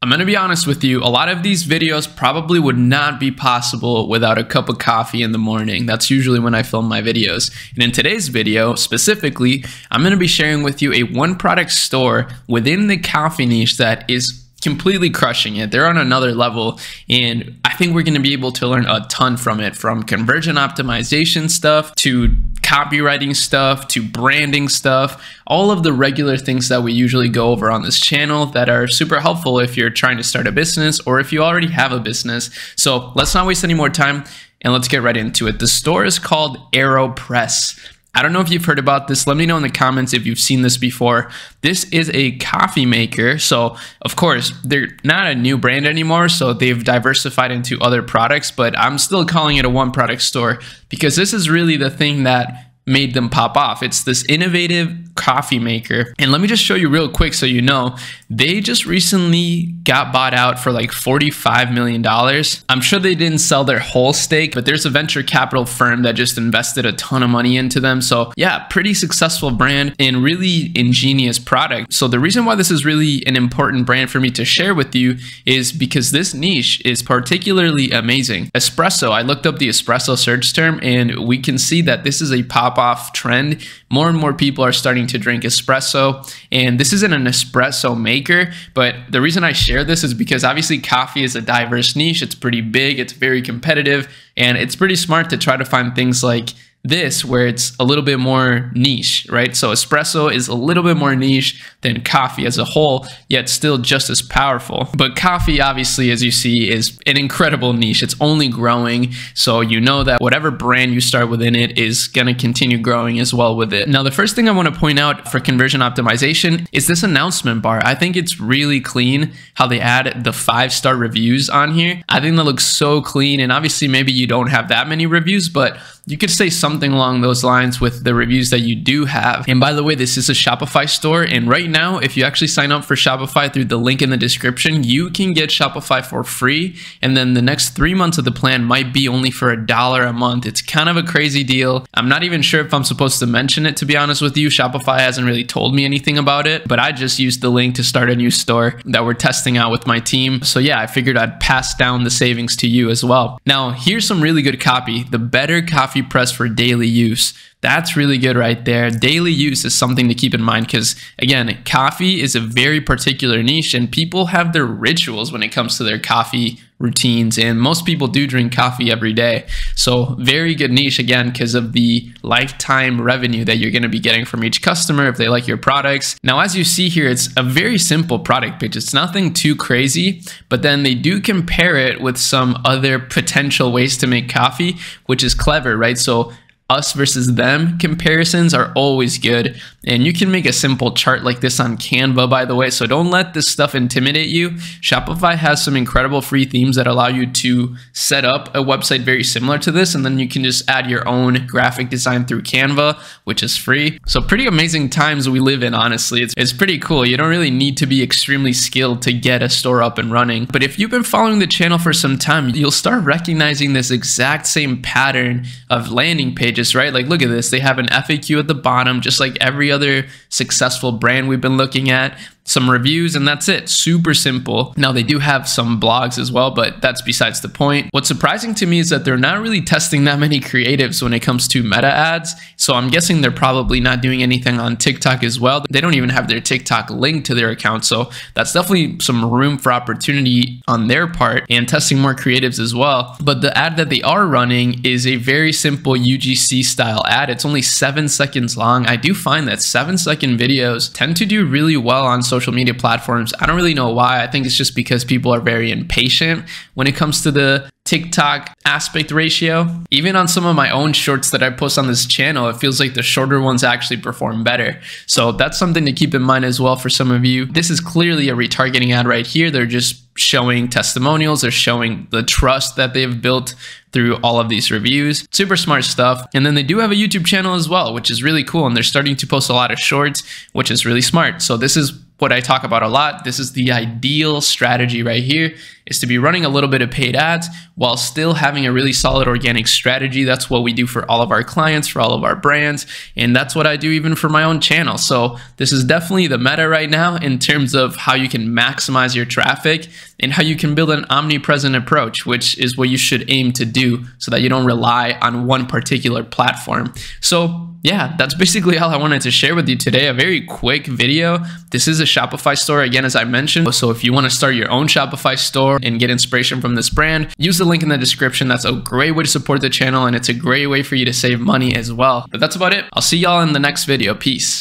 I'm gonna be honest with you, a lot of these videos probably would not be possible without a cup of coffee in the morning. That's usually when I film my videos. And in today's video, specifically, I'm gonna be sharing with you a one product store within the coffee niche that is completely crushing it. They're on another level, and I think we're going to be able to learn a ton from it, from conversion optimization stuff to copywriting stuff to branding stuff, all of the regular things that we usually go over on this channel that are super helpful if you're trying to start a business or if you already have a business. So let's not waste any more time and let's get right into it. The store is called Aeropress. I don't know if you've heard about this. Let me know in the comments if you've seen this before. This is a coffee maker. So of course, they're not a new brand anymore. So they've diversified into other products, but I'm still calling it a one product store because this is really the thing that made them pop off. It's this innovative coffee maker. And let me just show you real quick so you know, they just recently got bought out for like $45 million. I'm sure they didn't sell their whole stake, but there's a venture capital firm that just invested a ton of money into them. So yeah, pretty successful brand and really ingenious product. So the reason why this is really an important brand for me to share with you is because this niche is particularly amazing. Espresso, I looked up the espresso search term and we can see that this is a pop-off trend. More and more people are starting to drink espresso, and this isn't an espresso maker, but the reason I share this is because obviously coffee is a diverse niche. It's pretty big, it's very competitive, and it's pretty smart to try to find things like this where it's a little bit more niche, right? So espresso is a little bit more niche than coffee as a whole, yet still just as powerful. But coffee, obviously, as you see, is an incredible niche. It's only growing. So you know that whatever brand you start within it is going to continue growing as well with it. Now, the first thing I want to point out for conversion optimization is this announcement bar. I think it's really clean how they add the 5-star reviews on here. I think that looks so clean. And obviously, maybe you don't have that many reviews, but you could say something along those lines with the reviews that you do have. And by the way, this is a Shopify store. And right now, if you actually sign up for Shopify through the link in the description, you can get Shopify for free. And then the next 3 months of the plan might be only for $1 a month. It's kind of a crazy deal. I'm not even sure if I'm supposed to mention it, to be honest with you. Shopify hasn't really told me anything about it, but I just used the link to start a new store that we're testing out with my team. So yeah, I figured I'd pass down the savings to you as well. Now, here's some really good copy. The better coffee press for daily use. That's really good right there. Daily use is something to keep in mind because, again, coffee is a very particular niche and people have their rituals when it comes to their coffee routines, and most people do drink coffee every day. So very good niche, again, because of the lifetime revenue that you're going to be getting from each customer if they like your products. Now, as you see here, it's a very simple product pitch. It's nothing too crazy, but then they do compare it with some other potential ways to make coffee, which is clever, right? So us versus them comparisons are always good. And you can make a simple chart like this on Canva, by the way. So don't let this stuff intimidate you. Shopify has some incredible free themes that allow you to set up a website very similar to this. And then you can just add your own graphic design through Canva, which is free. So pretty amazing times we live in, honestly. It's pretty cool. You don't really need to be extremely skilled to get a store up and running. But if you've been following the channel for some time, you'll start recognizing this exact same pattern of landing pages, right? Like, look at this. They have an FAQ at the bottom, just like every other successful brand we've been looking at. Some reviews, and that's it. Super simple. Now, they do have some blogs as well, but that's besides the point. What's surprising to me is that they're not really testing that many creatives when it comes to meta ads. So I'm guessing they're probably not doing anything on TikTok as well. They don't even have their TikTok linked to their account. So that's definitely some room for opportunity on their part and testing more creatives as well. But the ad that they are running is a very simple UGC style ad. It's only 7 seconds long. I do find that 7-second videos tend to do really well on social media platforms. I don't really know why. I think it's just because people are very impatient when it comes to the TikTok aspect ratio. Even on some of my own shorts that I post on this channel, it feels like the shorter ones actually perform better. So that's something to keep in mind as well for some of you. This is clearly a retargeting ad right here. They're just showing testimonials. They're showing the trust that they've built through all of these reviews. Super smart stuff. And then they do have a YouTube channel as well, which is really cool. And they're starting to post a lot of shorts, which is really smart. So this is what I talk about a lot. This is the ideal strategy right here, is to be running a little bit of paid ads while still having a really solid organic strategy. That's what we do for all of our clients, for all of our brands, and that's what I do even for my own channel. So this is definitely the meta right now in terms of how you can maximize your traffic and how you can build an omnipresent approach, which is what you should aim to do so that you don't rely on one particular platform. So yeah, that's basically all I wanted to share with you today. A very quick video. This is a Shopify store, again, as I mentioned. So if you want to start your own Shopify store and get inspiration from this brand, use the link in the description. That's a great way to support the channel, and it's a great way for you to save money as well. But that's about it. I'll see y'all in the next video. Peace.